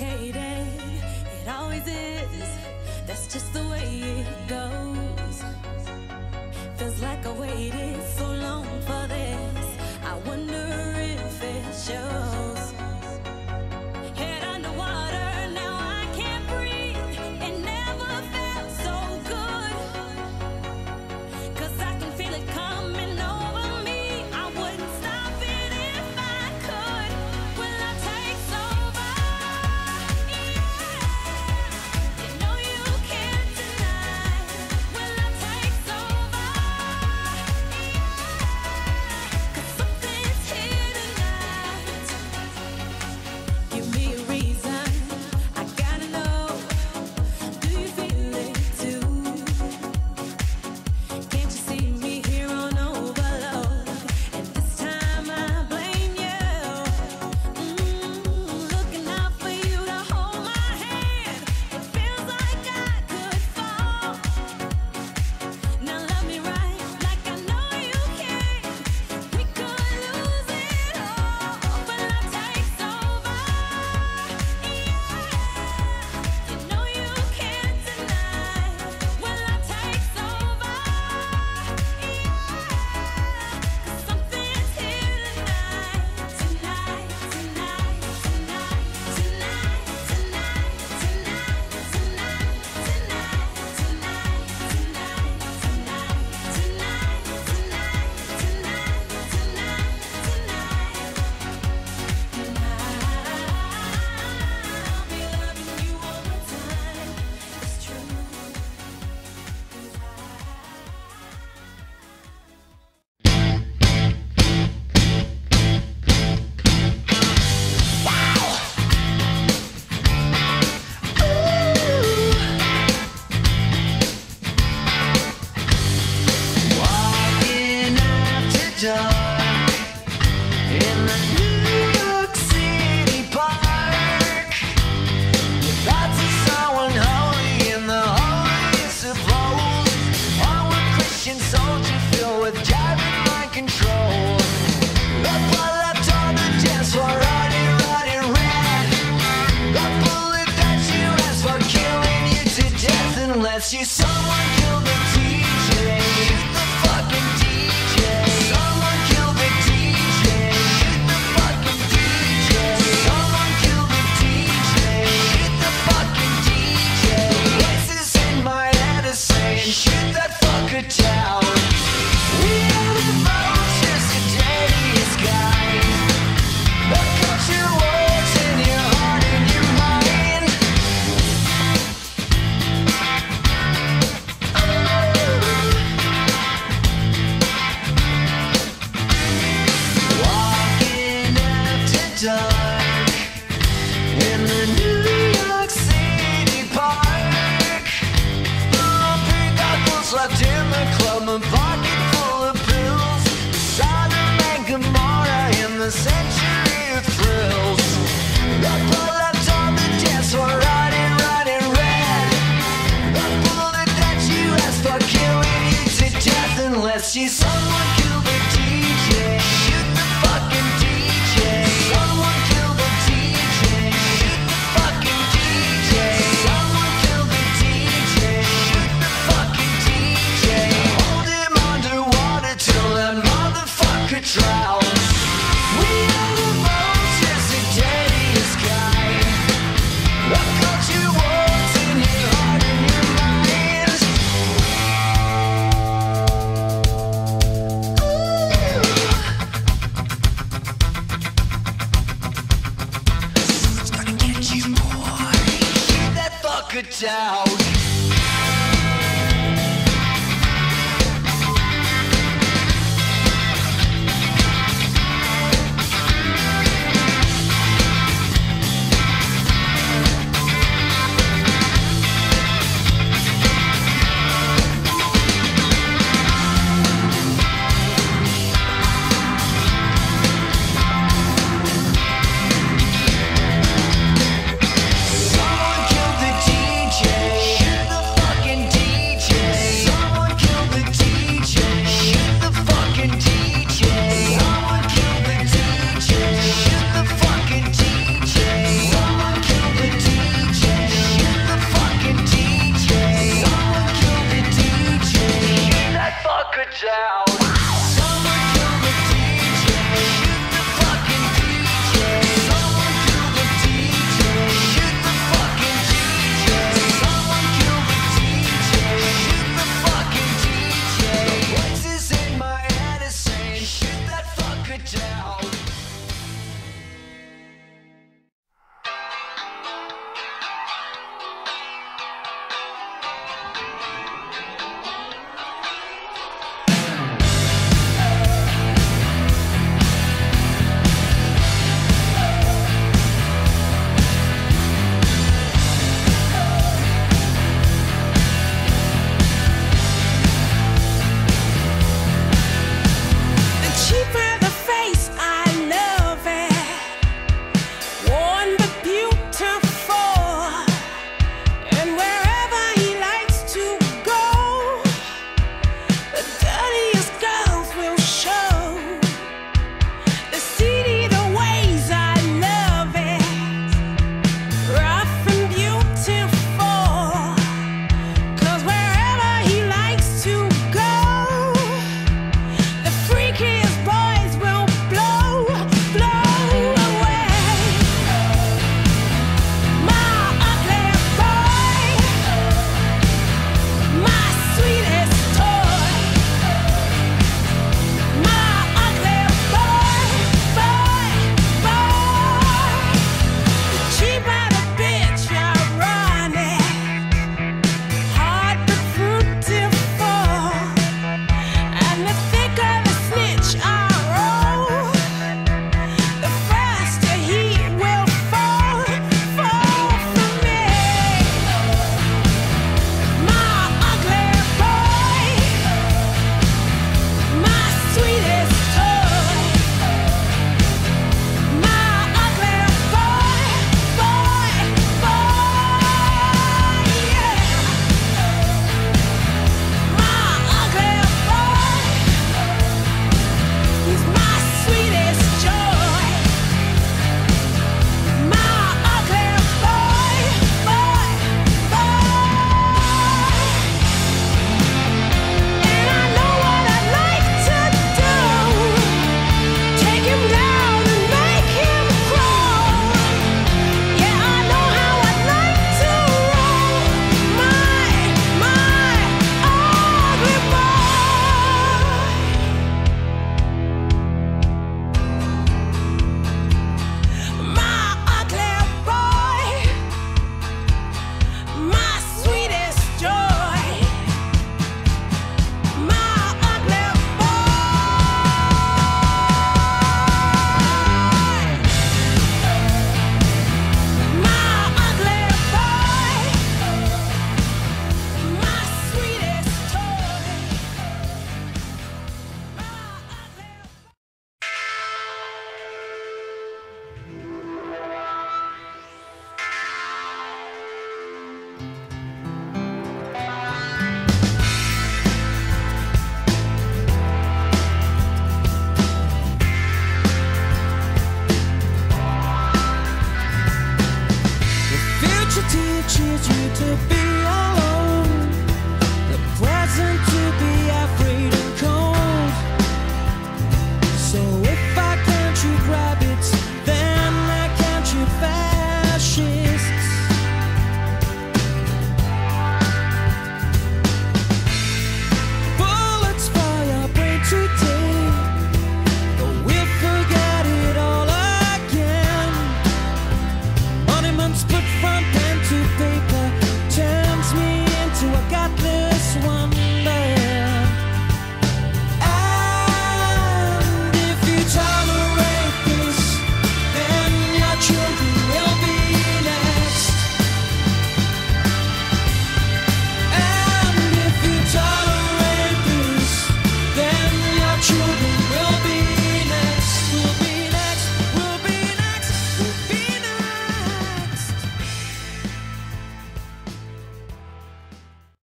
complicated. It always is. That's just the way it goes. Feels like I waited so long for this. I wonder if it shows. Head underwater, now I can't breathe. It never felt so good. 'Cause I can feel it coming over me. I wouldn't stop it if I could. Will I take over? Yeah. You know you can't deny. Will I take over? Yeah. 'Cause something's here tonight. Give me a reason. I gotta know. Do you feel it too? Can't you see me here on overload? And this time I blame you. Looking out for you to hold my hand. It feels like I could fall. Now love me right, like I know you can. We could lose it all. Will I take over? Yeah. You know you can't deny. Will I take over? Yeah. 'Cause something's here tonight. Tonight, tonight, tonight, tonight, tonight, tonight, tonight, tonight, tonight, tonight, I'll be loving you all the time. It's true. Walking after dark in the New York City park. Your thoughts of someone holy in the holiest of holes. Onward Christian soldier filled with driving mind control. The blood left on the dance floor, running, running red. The bullet that you asked for, killing you to death unless you someone killed the DJ. Shoot the fucking DJ. Someone killed the DJ. Shoot the fucking DJ. Someone killed the DJ. Shoot the fucking DJ. Voices in my head are saying, shoot that fucker down. We are the vultures, the deadliest kind. The culture wars in your heart and your mind. Walking after dark in the New York City park. Pink apples left in the club, a pocket full of pills. Sodom and Gomorrah in the century of thrills. The blood left on the dance floor, running, running red. The bullet that you asked for, killing you to death unless you someone killed the DJ. Shoot the fucking DJ. Someone killed the DJ. Shoot the fucking DJ. Someone killed the DJ. Shoot the fucking DJ. Hold him underwater till that motherfucker drowns. We are the vultures, the deadliest kind. The culture wars in your heart and your mind. Ciao.